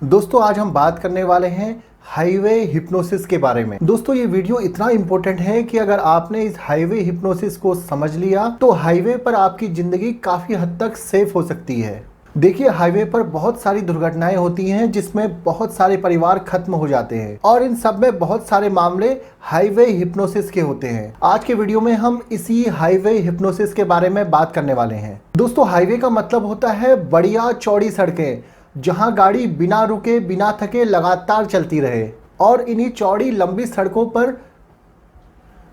दोस्तों आज हम बात करने वाले हैं हाईवे हिप्नोसिस के बारे में। दोस्तों ये वीडियो इतना इम्पोर्टेंट है कि अगर आपने इस हाईवे हिप्नोसिस को समझ लिया तो हाईवे पर आपकी जिंदगी काफी हद तक सेफ हो सकती है। देखिए हाईवे पर बहुत सारी दुर्घटनाएं होती हैं जिसमें बहुत सारे परिवार खत्म हो जाते हैं और इन सब में बहुत सारे मामले हाईवे हिप्नोसिस के होते हैं। आज के वीडियो में हम इसी हाईवे हिप्नोसिस के बारे में बात करने वाले हैं। दोस्तों हाईवे का मतलब होता है बढ़िया चौड़ी सड़कें जहां गाड़ी बिना रुके बिना थके लगातार चलती रहे, और इन्हीं चौड़ी लंबी सड़कों पर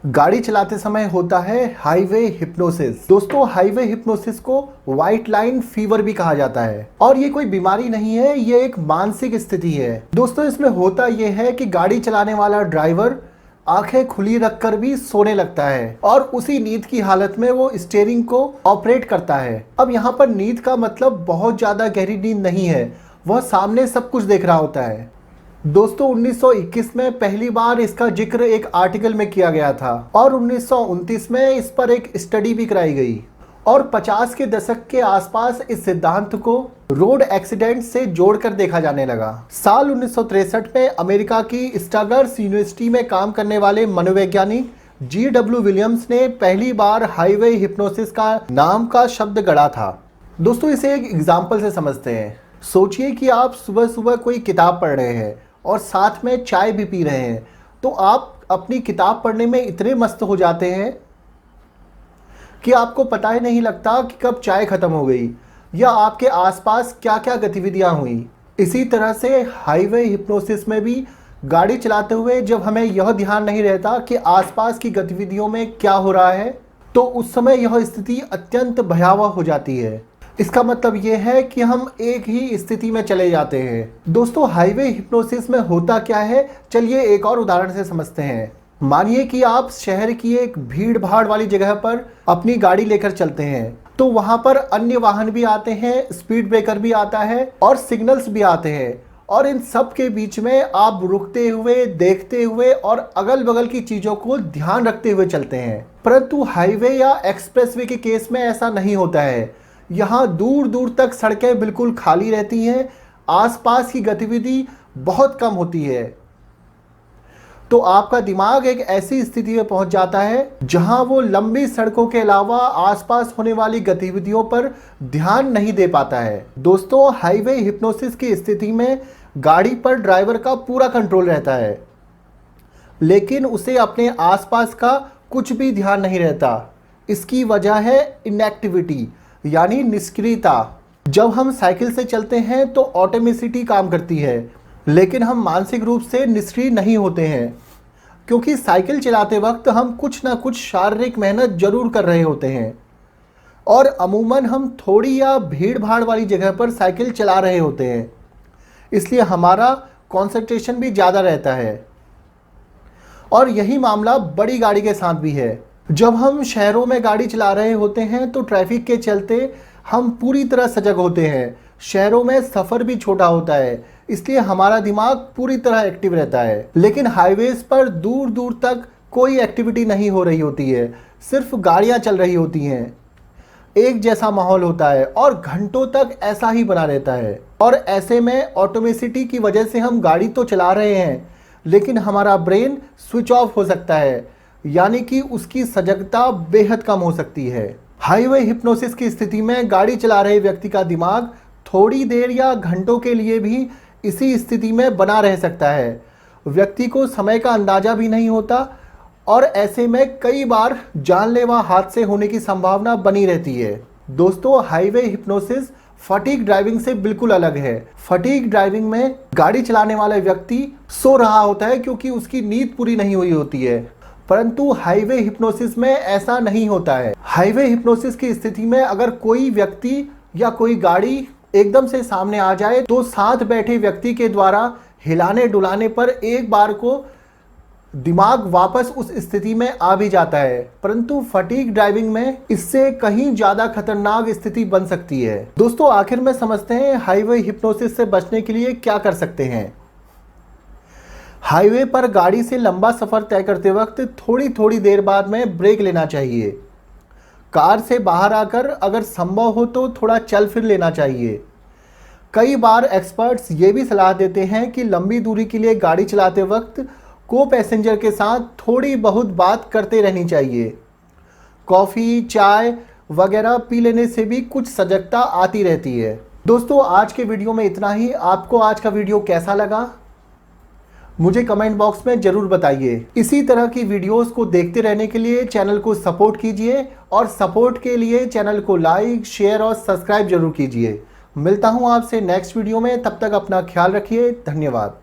गाड़ी चलाते समय होता है हाईवे हिप्नोसिस। दोस्तों हाईवे हिप्नोसिस को व्हाइट लाइन फीवर भी कहा जाता है और ये कोई बीमारी नहीं है, ये एक मानसिक स्थिति है। दोस्तों इसमें होता यह है कि गाड़ी चलाने वाला ड्राइवर आंखें खुली रखकर भी सोने लगता है और उसी नींद की हालत में वो स्टीयरिंग को ऑपरेट करता है। अब यहाँ पर नींद का मतलब बहुत ज्यादा गहरी नींद नहीं है, वह सामने सब कुछ देख रहा होता है। दोस्तों 1921 में पहली बार इसका जिक्र एक आर्टिकल में किया गया था और 1929 में इस पर एक स्टडी भी कराई गई और 50 के दशक के आसपास इस सिद्धांत को रोड एक्सीडेंट से जोड़कर देखा जाने लगा। साल 1963 में अमेरिका की स्टागर्स यूनिवर्सिटी में काम करने वाले मनोवैज्ञानिक G.W. विलियम्स ने पहली बार हाईवे हिप्नोसिस का नाम का शब्द गढ़ा था। दोस्तों इसे एक एग्जाम्पल से समझते हैं। सोचिए कि आप सुबह सुबह कोई किताब पढ़ रहे हैं और साथ में चाय भी पी रहे हैं, तो आप अपनी किताब पढ़ने में इतने मस्त हो जाते हैं कि आपको पता ही नहीं लगता कि कब चाय खत्म हो गई या आपके आसपास क्या क्या गतिविधियां हुई। इसी तरह से हाईवे हिप्नोसिस में भी गाड़ी चलाते हुए जब हमें यह ध्यान नहीं रहता कि आसपास की गतिविधियों में क्या हो रहा है, तो उस समय यह स्थिति अत्यंत भयावह हो जाती है। इसका मतलब यह है कि हम एक ही स्थिति में चले जाते हैं। दोस्तों हाईवे हिप्नोसिस में होता क्या है, चलिए एक और उदाहरण से समझते हैं। मानिए कि आप शहर की एक भीड़ भाड़ वाली जगह पर अपनी गाड़ी लेकर चलते हैं, तो वहां पर अन्य वाहन भी आते हैं, स्पीड ब्रेकर भी आता है और सिग्नल्स भी आते हैं, और इन सब के बीच में आप रुकते हुए, देखते हुए और अगल बगल की चीजों को ध्यान रखते हुए चलते हैं। परंतु हाईवे या एक्सप्रेसवे के केस में ऐसा नहीं होता है। यहाँ दूर दूर तक सड़कें बिल्कुल खाली रहती हैं, आसपास की गतिविधि बहुत कम होती है। तो आपका दिमाग एक ऐसी स्थिति में पहुंच जाता है जहां वो लंबी सड़कों के अलावा आसपास होने वाली गतिविधियों पर ध्यान नहीं दे पाता है। दोस्तों हाईवे हिप्नोसिस की स्थिति में गाड़ी पर ड्राइवर का पूरा कंट्रोल रहता है, लेकिन उसे अपने आसपास का कुछ भी ध्यान नहीं रहता। इसकी वजह है इनएक्टिविटी यानी निष्क्रियता। जब हम साइकिल से चलते हैं तो ऑटोमेसिटी काम करती है, लेकिन हम मानसिक रूप से निष्क्रिय नहीं होते हैं, क्योंकि साइकिल चलाते वक्त हम कुछ ना कुछ शारीरिक मेहनत जरूर कर रहे होते हैं और अमूमन हम थोड़ी या भीड़ भाड़ वाली जगह पर साइकिल चला रहे होते हैं, इसलिए हमारा कंसंट्रेशन भी ज़्यादा रहता है। और यही मामला बड़ी गाड़ी के साथ भी है। जब हम शहरों में गाड़ी चला रहे होते हैं तो ट्रैफिक के चलते हम पूरी तरह सजग होते हैं। शहरों में सफ़र भी छोटा होता है, इसलिए हमारा दिमाग पूरी तरह एक्टिव रहता है। लेकिन हाईवेज पर दूर दूर तक कोई एक्टिविटी नहीं हो रही होती है, सिर्फ गाड़ियां चल रही होती हैं। एक जैसा माहौल होता है और घंटों तक ऐसा ही बना रहता है। और ऐसे में ऑटोमेसिटी की वजह से हम गाड़ी तो चला रहे हैं, लेकिन हमारा ब्रेन स्विच ऑफ हो सकता है, यानी कि उसकी सजगता बेहद कम हो सकती है। हाईवे हिप्नोसिस की स्थिति में गाड़ी चला रहे व्यक्ति का दिमाग थोड़ी देर या घंटों के लिए भी इसी स्थिति में बना रह सकता है। व्यक्ति को समय का अंदाजा भी नहीं होता और ऐसे में कई बार जानलेवा हादसे होने की संभावना बनी रहती है। दोस्तों हाईवे हिप्नोसिस फटीग ड्राइविंग से बिल्कुल अलग है। फटीग ड्राइविंग में गाड़ी चलाने वाला व्यक्ति सो रहा होता है क्योंकि उसकी नींद पूरी नहीं हुई होती है, परंतु हाईवे हिप्नोसिस में ऐसा नहीं होता है। हाईवे हिप्नोसिस की स्थिति में अगर कोई व्यक्ति या कोई गाड़ी एकदम से सामने आ जाए तो साथ बैठे व्यक्ति के द्वारा हिलाने डुलाने पर एक बार को दिमाग वापस उस स्थिति में आ भी जाता है, परंतु फटीग ड्राइविंग में इससे कहीं ज्यादा खतरनाक स्थिति बन सकती है। दोस्तों आखिर में समझते हैं हाईवे हिप्नोसिस से बचने के लिए क्या कर सकते हैं। हाईवे पर गाड़ी से लंबा सफर तय करते वक्त थोड़ी थोड़ी देर बाद में ब्रेक लेना चाहिए। कार से बाहर आकर अगर संभव हो तो थोड़ा चल फिर लेना चाहिए। कई बार एक्सपर्ट्स ये भी सलाह देते हैं कि लंबी दूरी के लिए गाड़ी चलाते वक्त को पैसेंजर के साथ थोड़ी बहुत बात करते रहनी चाहिए। कॉफ़ी, चाय वगैरह पी लेने से भी कुछ सजगता आती रहती है। दोस्तों, आज के वीडियो में इतना ही। आपको आज का वीडियो कैसा लगा मुझे कमेंट बॉक्स में ज़रूर बताइए। इसी तरह की वीडियोस को देखते रहने के लिए चैनल को सपोर्ट कीजिए और सपोर्ट के लिए चैनल को लाइक, शेयर और सब्सक्राइब जरूर कीजिए। मिलता हूं आपसे नेक्स्ट वीडियो में, तब तक अपना ख्याल रखिए। धन्यवाद।